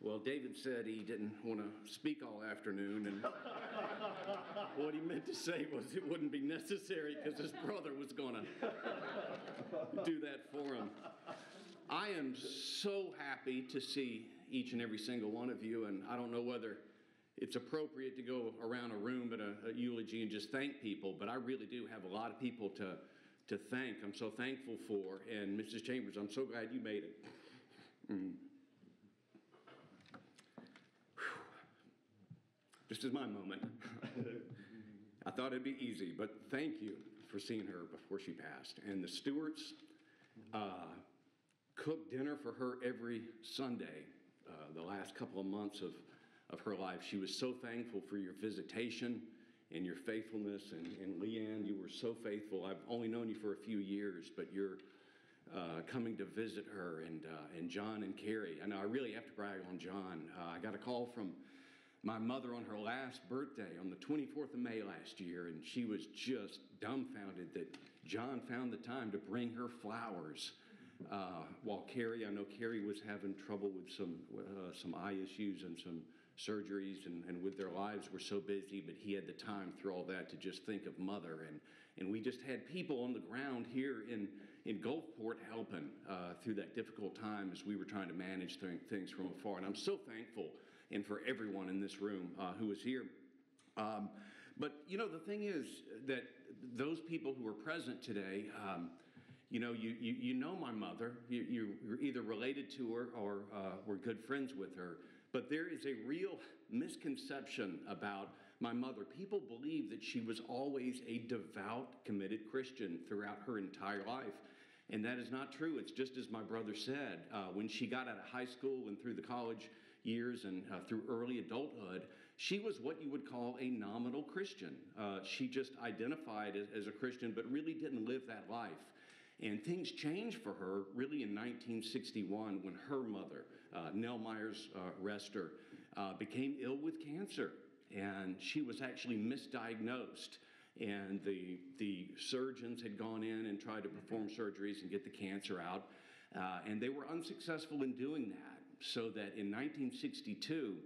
Well, David said he didn't want to speak all afternoon, and what he meant to say was it wouldn't be necessary because his brother was going to do that for him. I am so happy to see each and every single one of you, and I don't know whether it's appropriate to go around a room at a eulogy and just thank people, but I really do have a lot of people to thank. I'm so thankful for, and Mrs. Chambers, I'm so glad you made it. This is my moment. I thought it'd be easy, but thank you for seeing her before she passed. And the Stewarts cooked dinner for her every Sunday the last couple of months of her life. She was so thankful for your visitation and your faithfulness. And Leanne, you were so faithful. I've only known you for a few years, but you're coming to visit her. And John and Carrie. I know I really have to brag on John. I got a call from my mother on her last birthday on the 24th of May last year, and she was just dumbfounded that John found the time to bring her flowers. While Carrie, I know Carrie was having trouble with some eye issues and some surgeries, and with their lives were so busy, but he had the time through all that to just think of Mother. And we just had people on the ground here in Gulfport helping through that difficult time as we were trying to manage things from afar. And I'm so thankful and for everyone in this room who was here. But, you know, the thing is that those people who are present today, you know my mother. You're either related to her or were good friends with her. But there is a real misconception about my mother. People believe that she was always a devout, committed Christian throughout her entire life. And that is not true. It's just as my brother said. When she got out of high school and through the college years and through early adulthood, she was what you would call a nominal Christian. She just identified as a Christian, but really didn't live that life. And things changed for her really in 1961 when her mother, Nell Myers Rester, became ill with cancer. And she was actually misdiagnosed. And the surgeons had gone in and tried to perform surgeries and get the cancer out. And they were unsuccessful in doing that. So that in 1962,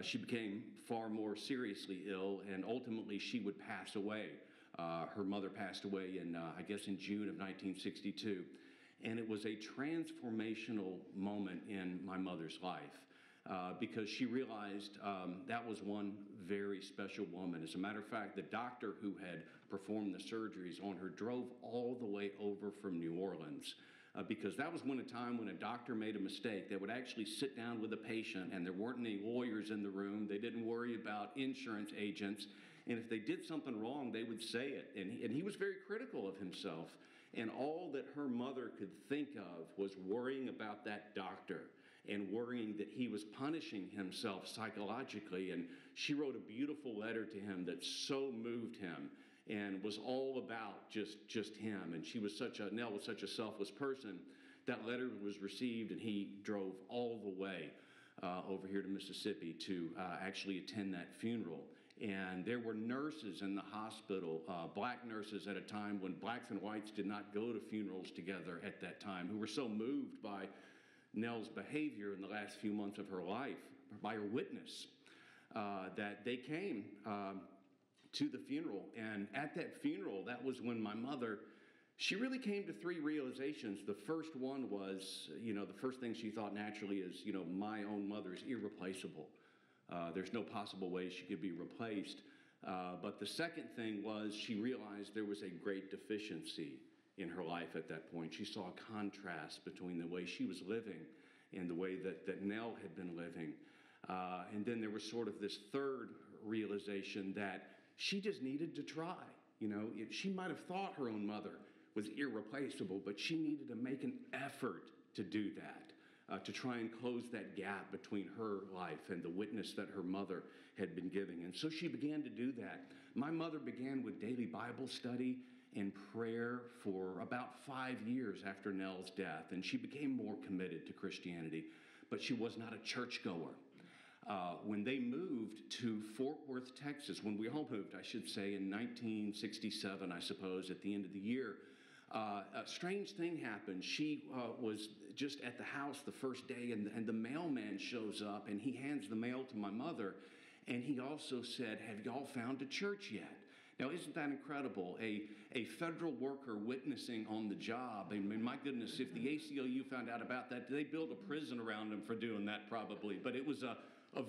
she became far more seriously ill, and ultimately she would pass away. Her mother passed away I guess in June of 1962. And it was a transformational moment in my mother's life because she realized that was one very special woman. As a matter of fact, the doctor who had performed the surgeries on her drove all the way over from New Orleans because that was a time when a doctor made a mistake. They would actually sit down with a patient, and there weren't any lawyers in the room. They didn't worry about insurance agents. And if they did something wrong, they would say it. And he was very critical of himself. And all that her mother could think of was worrying about that doctor and worrying that he was punishing himself psychologically. And she wrote a beautiful letter to him that so moved him and was all about just him. And Nell was such a selfless person. That letter was received, and he drove all the way over here to Mississippi to actually attend that funeral. And there were nurses in the hospital, black nurses at a time when blacks and whites did not go to funerals together at that time, who were so moved by Nell's behavior in the last few months of her life, by her witness, that they came to the funeral. And at that funeral, that was when my mother, she really came to three realizations. The first one was, the first thing she thought naturally is, my own mother is irreplaceable. There's no possible way she could be replaced. But the second thing was she realized there was a great deficiency in her life at that point. She saw a contrast between the way she was living and the way that Nell had been living. And then there was sort of this third realization that she just needed to try. She might have thought her own mother was irreplaceable, but she needed to make an effort to do that, to try and close that gap between her life and the witness that her mother had been giving. And so she began to do that. My mother began with daily Bible study and prayer for about 5 years after Nell's death, and she became more committed to Christianity, but she was not a churchgoer. When they moved to Fort Worth, Texas, when we all moved, I should say, in 1967, I suppose, at the end of the year, A strange thing happened. She was just at the house the first day, and the mailman shows up, and he hands the mail to my mother, and he also said, "Have y'all found a church yet?" Now, isn't that incredible? A federal worker witnessing on the job. I mean, my goodness, if the ACLU found out about that, they'd build a prison around them for doing that probably. But it was a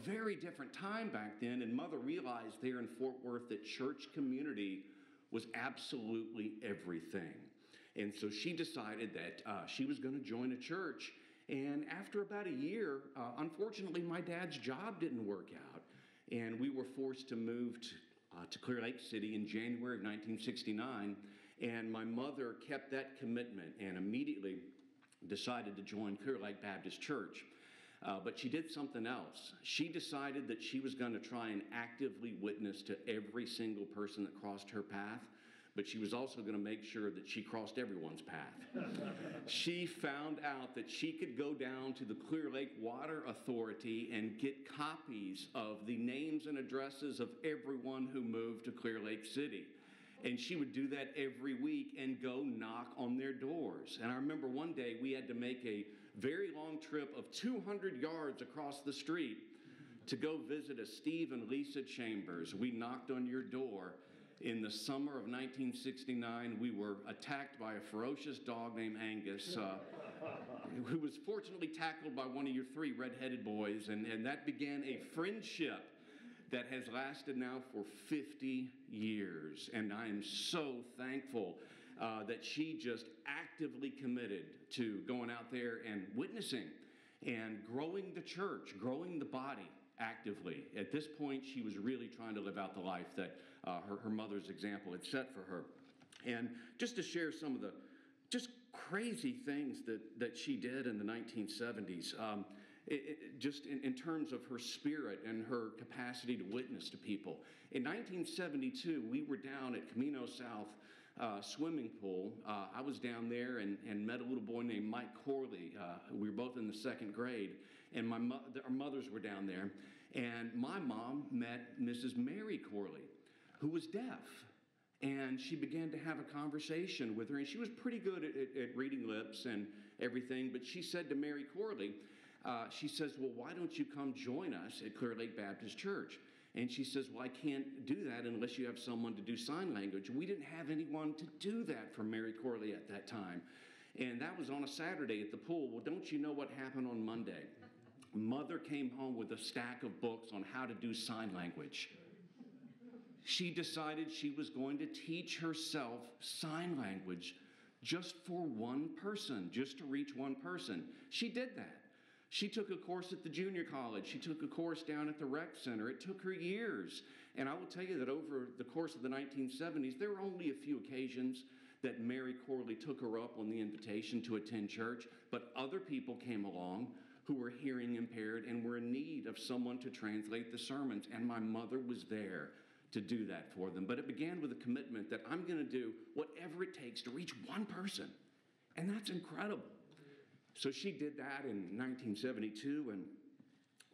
very different time back then, and Mother realized there in Fort Worth that church community was absolutely everything. And so she decided that she was going to join a church. And after about a year, unfortunately, my dad's job didn't work out. And we were forced to move to Clear Lake City in January of 1969. And my mother kept that commitment and immediately decided to join Clear Lake Baptist Church. But she did something else. She decided that she was going to try and actively witness to every single person that crossed her path. But she was also going to make sure that she crossed everyone's path. She found out that she could go down to the Clear Lake Water Authority and get copies of the names and addresses of everyone who moved to Clear Lake City. And she would do that every week and go knock on their doors. And I remember one day we had to make a very long trip of 200 yards across the street to go visit a Steve and Lisa Chambers. We knocked on your door. In the summer of 1969, we were attacked by a ferocious dog named Angus, who was fortunately tackled by one of your three red-headed boys, and that began a friendship that has lasted now for 50 years. And I am so thankful that she just actively committed to going out there and witnessing and growing the church, growing the body actively. At this point, she was really trying to live out the life that her mother's example had set for her. And just to share some of the just crazy things that she did in the 1970s, just in terms of her spirit and her capacity to witness to people. In 1972, we were down at Camino South swimming pool. I was down there and met a little boy named Mike Corley. We were both in the second grade, and our mothers were down there. And my mom met Mrs. Mary Corley, who was deaf. And she began to have a conversation with her, and she was pretty good at reading lips and everything. But she said to Mary Corley, she says, "Well, why don't you come join us at Clear Lake Baptist Church?" And she says, "Well, I can't do that unless you have someone to do sign language." We didn't have anyone to do that for Mary Corley at that time. And that was on a Saturday at the pool. Well, don't you know what happened on Monday? Mother came home with a stack of books on how to do sign language. She decided she was going to teach herself sign language just for one person, just to reach one person. She did that. She took a course at the junior college. She took a course down at the rec center. It took her years. And I will tell you that over the course of the 1970s, there were only a few occasions that Mary Corley took her up on the invitation to attend church, but other people came along who were hearing impaired and were in need of someone to translate the sermons, and my mother was there to do that for them. But it began with a commitment that I'm going to do whatever it takes to reach one person, and that's incredible. So she did that in 1972, and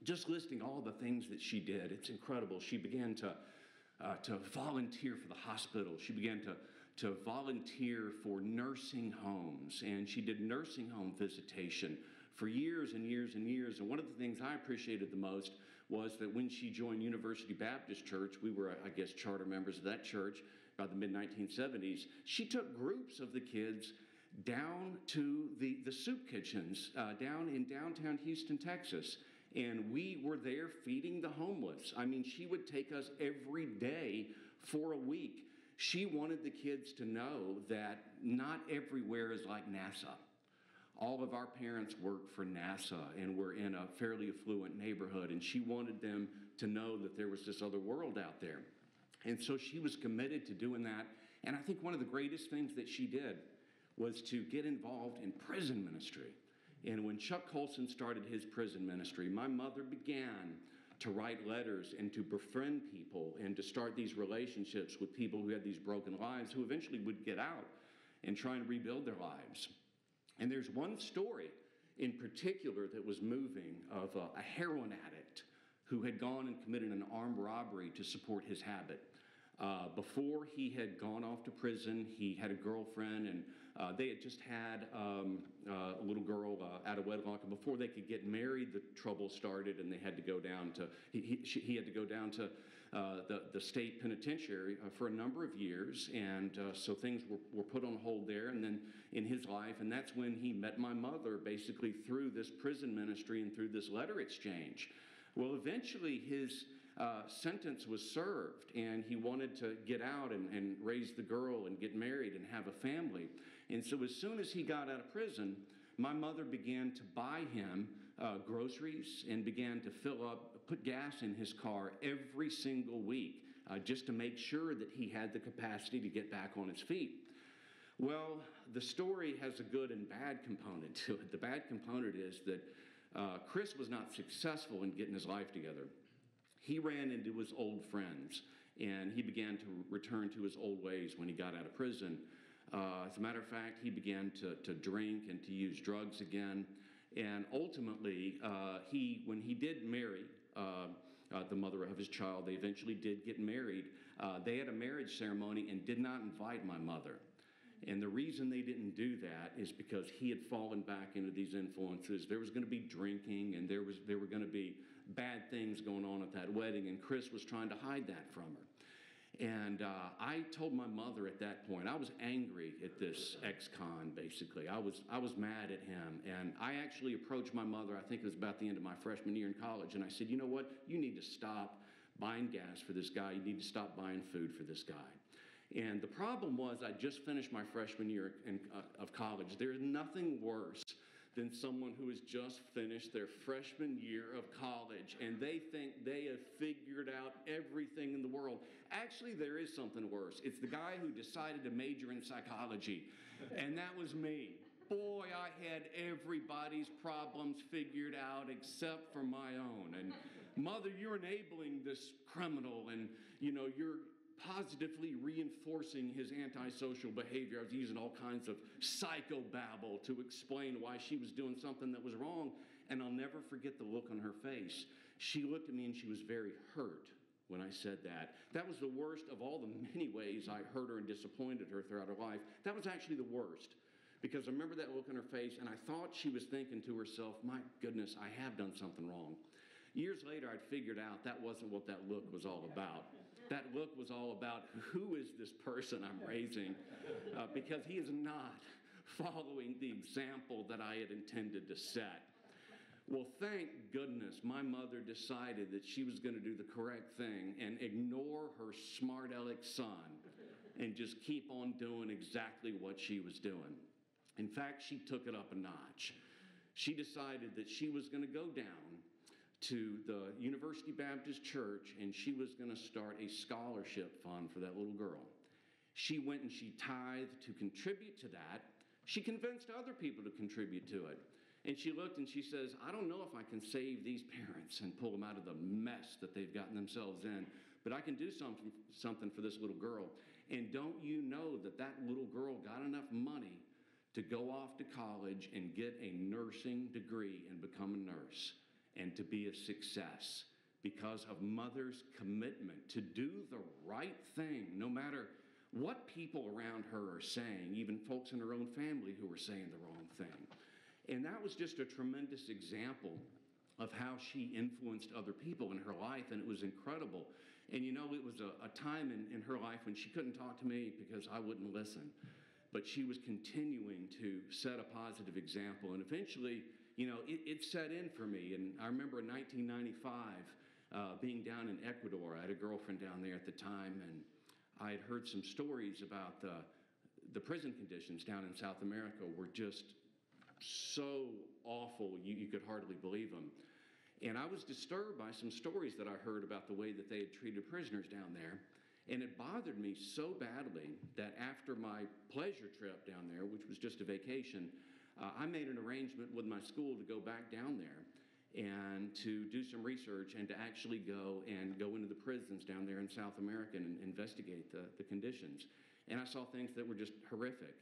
just listing all the things that she did, it's incredible. She began to volunteer for the hospital. She began to volunteer for nursing homes, and she did nursing home visitation for years and years and years. And one of the things I appreciated the most was that when she joined University Baptist Church, we were, I guess, charter members of that church about the mid-1970s, she took groups of the kids down to the soup kitchens down in downtown Houston, Texas. And we were there feeding the homeless. I mean, she would take us every day for a week. She wanted the kids to know that not everywhere is like NASA. All of our parents worked for NASA and were in a fairly affluent neighborhood, and she wanted them to know that there was this other world out there. And so she was committed to doing that. And I think one of the greatest things that she did was to get involved in prison ministry. And when Chuck Colson started his prison ministry, my mother began to write letters and to befriend people and to start these relationships with people who had these broken lives, who eventually would get out and try and rebuild their lives. And there's one story in particular that was moving of a heroin addict who had gone and committed an armed robbery to support his habit. Before he had gone off to prison, he had a girlfriend, and They had just had a little girl out of wedlock, and before they could get married, the trouble started, and they had to go down to he had to go down to the state penitentiary for a number of years, and so things were put on hold there, and then in his life, and that's when he met my mother, basically through this prison ministry and through this letter exchange. Well, eventually his sentence was served, and he wanted to get out and raise the girl and get married and have a family. And so as soon as he got out of prison, my mother began to buy him groceries and began to put gas in his car every single week just to make sure that he had the capacity to get back on his feet. Well, the story has a good and bad component to it. The bad component is that Chris was not successful in getting his life together. He ran into his old friends, and he began to return to his old ways when he got out of prison. As a matter of fact, he began to drink and to use drugs again. And ultimately, when he did marry the mother of his child, they eventually did get married. They had a marriage ceremony and did not invite my mother. And the reason they didn't do that is because he had fallen back into these influences. There was going to be drinking, and there were going to be bad things going on at that wedding, and Chris was trying to hide that from her. And I told my mother at that point, I was angry at this ex-con, basically. I was mad at him, and I actually approached my mother, I think it was about the end of my freshman year in college, and I said, you know what, you need to stop buying gas for this guy, you need to stop buying food for this guy. And the problem was I just finished my freshman year of college. There's nothing worse than someone who has just finished their freshman year of college and they think they have figured out everything in the world. Actually, there is something worse. It's the guy who decided to major in psychology, and that was me. Boy, I had everybody's problems figured out except for my own. And Mother, you're enabling this criminal, and you're positively reinforcing his antisocial behavior. I was using all kinds of psychobabble to explain why she was doing something that was wrong, and I'll never forget the look on her face. She looked at me and she was very hurt when I said that. That was the worst of all the many ways I hurt her and disappointed her throughout her life. That was actually the worst, because I remember that look on her face, and I thought she was thinking to herself, my goodness, I have done something wrong. Years later, I'd figured out that wasn't what that look was all about. That look was all about, who is this person I'm raising? Because he is not following the example that I had intended to set. Well, thank goodness my mother decided that she was going to do the correct thing and ignore her smart aleck son and just keep on doing exactly what she was doing. In fact, she took it up a notch. She decided that she was going to go down to the University Baptist Church, and she was going to start a scholarship fund for that little girl. She went and she tithed to contribute to that. She convinced other people to contribute to it. And she looked and she says, I don't know if I can save these parents and pull them out of the mess that they've gotten themselves in, but I can do something for this little girl. And don't you know that that little girl got enough money to go off to college and get a nursing degree and become a nurse and to be a success because of Mother's commitment to do the right thing, no matter what people around her are saying, even folks in her own family who were saying the wrong thing. And that was just a tremendous example of how she influenced other people in her life, and it was incredible. And it was a time in her life when she couldn't talk to me because I wouldn't listen, but she was continuing to set a positive example, and eventually, it set in for me. And I remember in 1995 being down in Ecuador. I had a girlfriend down there at the time, and I had heard some stories about the prison conditions down in South America were just so awful you could hardly believe them. And I was disturbed by some stories that I heard about the way that they had treated prisoners down there. And it bothered me so badly that after my pleasure trip down there, which was just a vacation, I made an arrangement with my school to go back down there and to do some research and to actually go into the prisons down there in South America and investigate the conditions. And I saw things that were just horrific,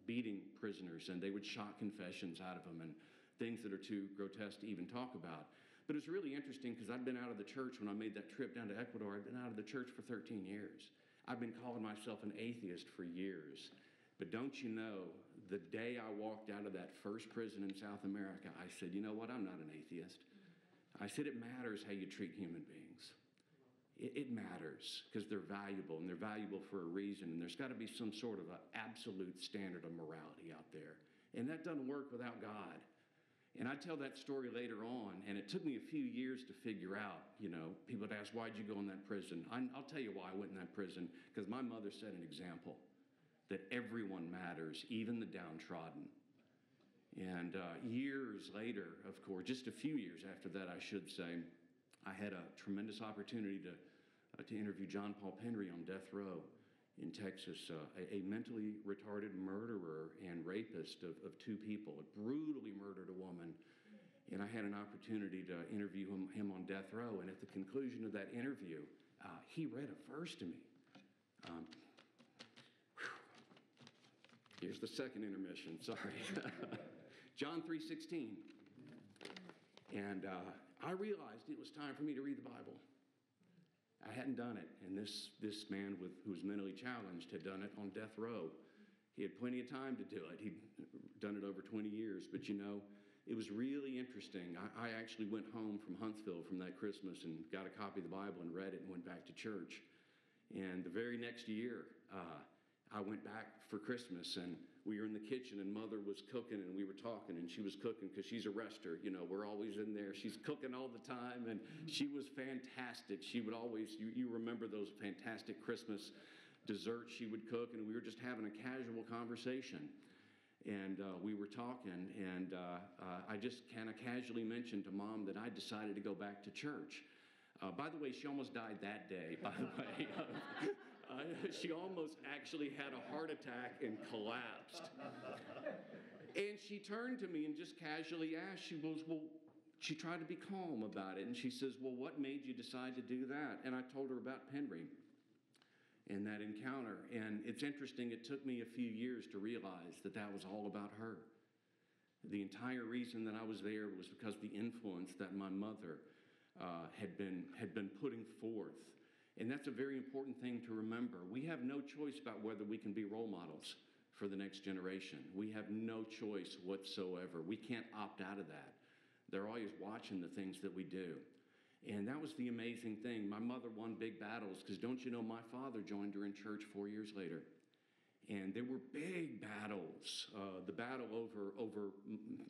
beating prisoners, and they would shock confessions out of them and things that are too grotesque to even talk about. But it was really interesting because I'd been out of the church when I made that trip down to Ecuador. I'd been out of the church for 13 years. I've been calling myself an atheist for years But don't you know, the day I walked out of that first prison in South America, I said, you know what, I'm not an atheist. I said, it matters how you treat human beings. It matters because they're valuable, and they're valuable for a reason, and there's got to be some sort of an absolute standard of morality out there. And that doesn't work without God. And I tell that story later on, and it took me a few years to figure out, people would ask, why'd you go in that prison? I'll tell you why I went in that prison, because my mother set an example that everyone matters, even the downtrodden. And years later, of course, just a few years after that, I should say, I had a tremendous opportunity to interview John Paul Penry on death row in Texas, a mentally retarded murderer and rapist of two people, brutally murdered a woman. And I had an opportunity to interview him on death row. And at the conclusion of that interview, he read a verse to me. Here's the second intermission, sorry. John 3:16. And I realized it was time for me to read the Bible. I hadn't done it, and this man who was mentally challenged had done it on death row. He had plenty of time to do it. He'd done it over 20 years, but it was really interesting. I actually went home from Huntsville from that Christmas and got a copy of the Bible and read it and went back to church. And the very next year, I went back for Christmas, and we were in the kitchen, and Mother was cooking, and we were talking, and she was cooking because she's a rester. We're always in there. She's cooking all the time, and she was fantastic. She would always, you remember those fantastic Christmas desserts she would cook, and we were just having a casual conversation. And we were talking, and I just kind of casually mentioned to Mom that I decided to go back to church. By the way, she almost died that day, by the way. She almost actually had a heart attack and collapsed. And she turned to me and just casually asked, she tried to be calm about it. And she says, well, what made you decide to do that? And I told her about Penry and that encounter. And it's interesting, it took me a few years to realize that was all about her. The entire reason that I was there was because the influence that my mother had been putting forth. And that's a very important thing to remember. We have no choice about whether we can be role models for the next generation. We have no choice whatsoever. We can't opt out of that. They're always watching the things that we do. And that was the amazing thing. My mother won big battles, because don't you know, my father joined her in church 4 years later. And there were big battles. The battle over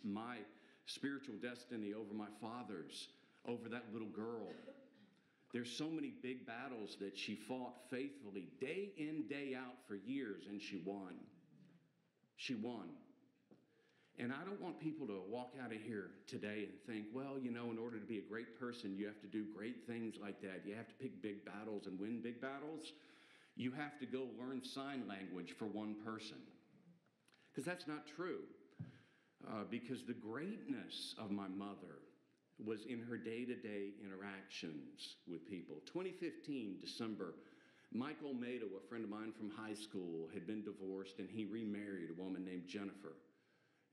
my spiritual destiny, over my father's, over that little girl. There's so many big battles that she fought faithfully, day in, day out for years, and she won. She won. And I don't want people to walk out of here today and think, well, in order to be a great person, you have to do great things like that. You have to pick big battles and win big battles. You have to go learn sign language for one person. Because that's not true. Because the greatness of my mother was in her day-to-day interactions with people. 2015, December, Mike Olmedo, a friend of mine from high school, had been divorced, and he remarried a woman named Jennifer.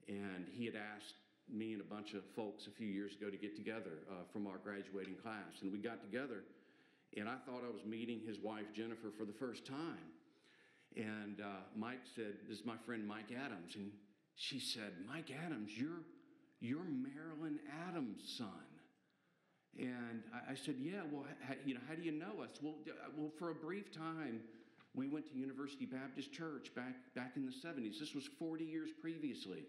And he had asked me and a bunch of folks a few years ago to get together from our graduating class. And we got together, and I thought I was meeting his wife, Jennifer, for the first time. And Mike said, this is my friend Mike Adams. And she said, Mike Adams, you're Marilyn Adams' son. And I said, yeah, well, how do you know us? Well, for a brief time, we went to University Baptist Church back in the 70s. This was 40 years previously.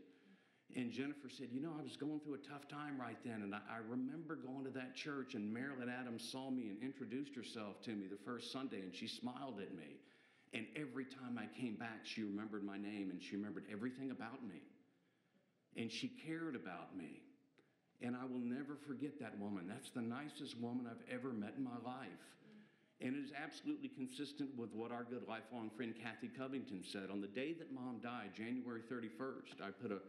And Jennifer said, I was going through a tough time right then. And I remember going to that church, and Marilyn Adams saw me and introduced herself to me the first Sunday, and she smiled at me. And every time I came back, she remembered my name, and she remembered everything about me. And she cared about me. And I will never forget that woman. That's the nicest woman I've ever met in my life. And it is absolutely consistent with what our good lifelong friend Kathy Covington said. On the day that Mom died, January 31st, I put a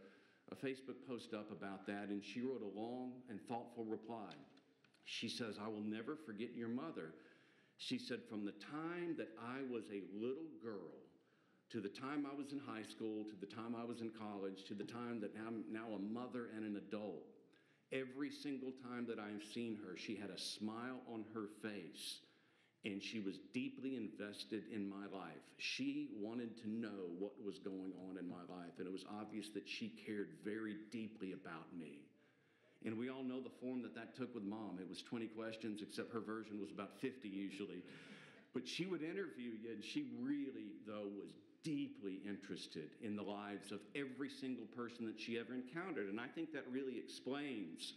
Facebook post up about that, and she wrote a long and thoughtful reply. She says, I will never forget your mother. She said, from the time that I was a little girl to the time I was in high school, to the time I was in college, to the time that I'm now a mother and an adult, every single time that I've seen her, she had a smile on her face. and she was deeply invested in my life. She wanted to know what was going on in my life, and it was obvious that she cared very deeply about me. And we all know the form that that took with Mom. It was 20 questions, except her version was about 50 usually. But she would interview you, and she really, though, was deeply interested in the lives of every single person that she ever encountered. And I think that really explains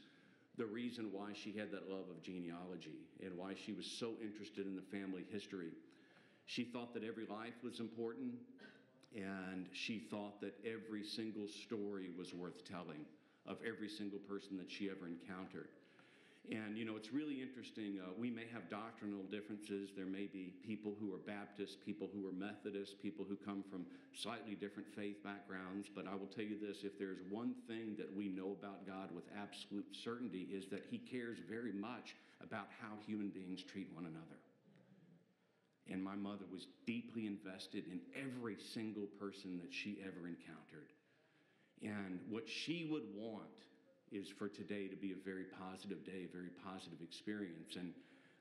the reason why she had that love of genealogy and why she was so interested in the family history. She thought that every life was important, and she thought that every single story was worth telling of every single person that she ever encountered. And, you know, it's really interesting. We may have doctrinal differences. There may be people who are Baptist, people who are Methodist, people who come from slightly different faith backgrounds. But I will tell you this, if there's one thing that we know about God with absolute certainty is that he cares very much about how human beings treat one another. And my mother was deeply invested in every single person that she ever encountered. And what she would want is for today to be a very positive day, a very positive experience. And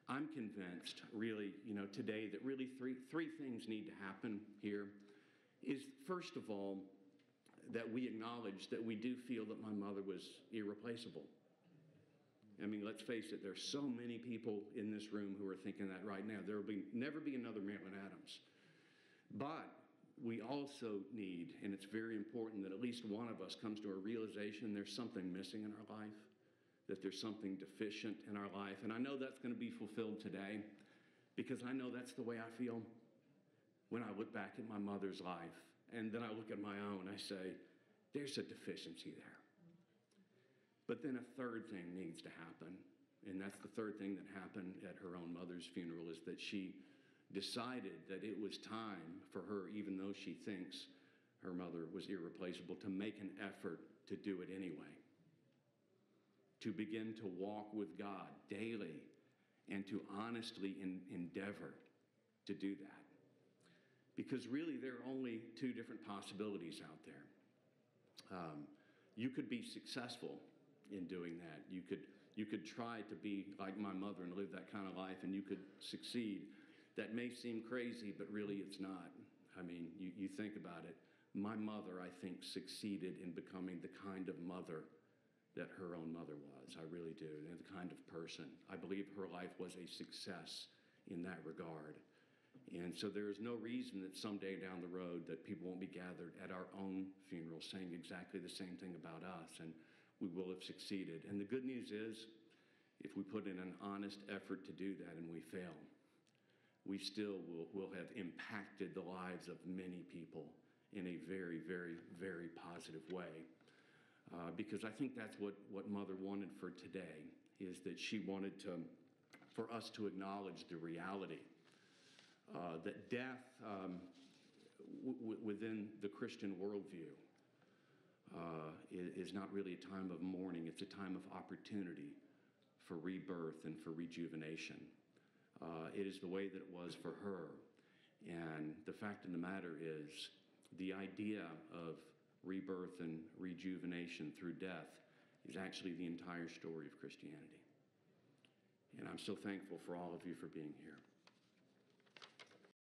I'm convinced, really, you know, today that really three things need to happen here. Is, first of all, that we acknowledge that we do feel that my mother was irreplaceable. I mean, let's face it, there's so many people in this room who are thinking that right now. There will never be another Marilyn Adams. But we also need, and it's very important that at least one of us comes to a realization there's something missing in our life, that there's something deficient in our life. And I know that's going to be fulfilled today because I know that's the way I feel when I look back at my mother's life. And then I look at my own, I say, there's a deficiency there. But then a third thing needs to happen. And that's the third thing that happened at her own mother's funeral, is that she decided that it was time for her, even though she thinks her mother was irreplaceable, to make an effort to do it anyway. To begin to walk with God daily and to honestly endeavor to do that. Because really there are only two different possibilities out there. You could be successful in doing that. You could try to be like my mother and live that kind of life, and you could succeed. That may seem crazy, but really it's not. I mean, you think about it. My mother, I think, succeeded in becoming the kind of mother that her own mother was. I really do. And the kind of person. I believe her life was a success in that regard. And so there is no reason that someday down the road that people won't be gathered at our own funeral saying exactly the same thing about us, and we will have succeeded. And the good news is, if we put in an honest effort to do that and we fail, we still will have impacted the lives of many people in a very, very, very positive way. Because I think that's what Mother wanted for today, is that she wanted for us to acknowledge the reality that death within the Christian worldview is not really a time of mourning. It's a time of opportunity for rebirth and for rejuvenation. It is the way that it was for her. And the fact of the matter is, the idea of rebirth and rejuvenation through death is actually the entire story of Christianity. And I'm so thankful for all of you for being here.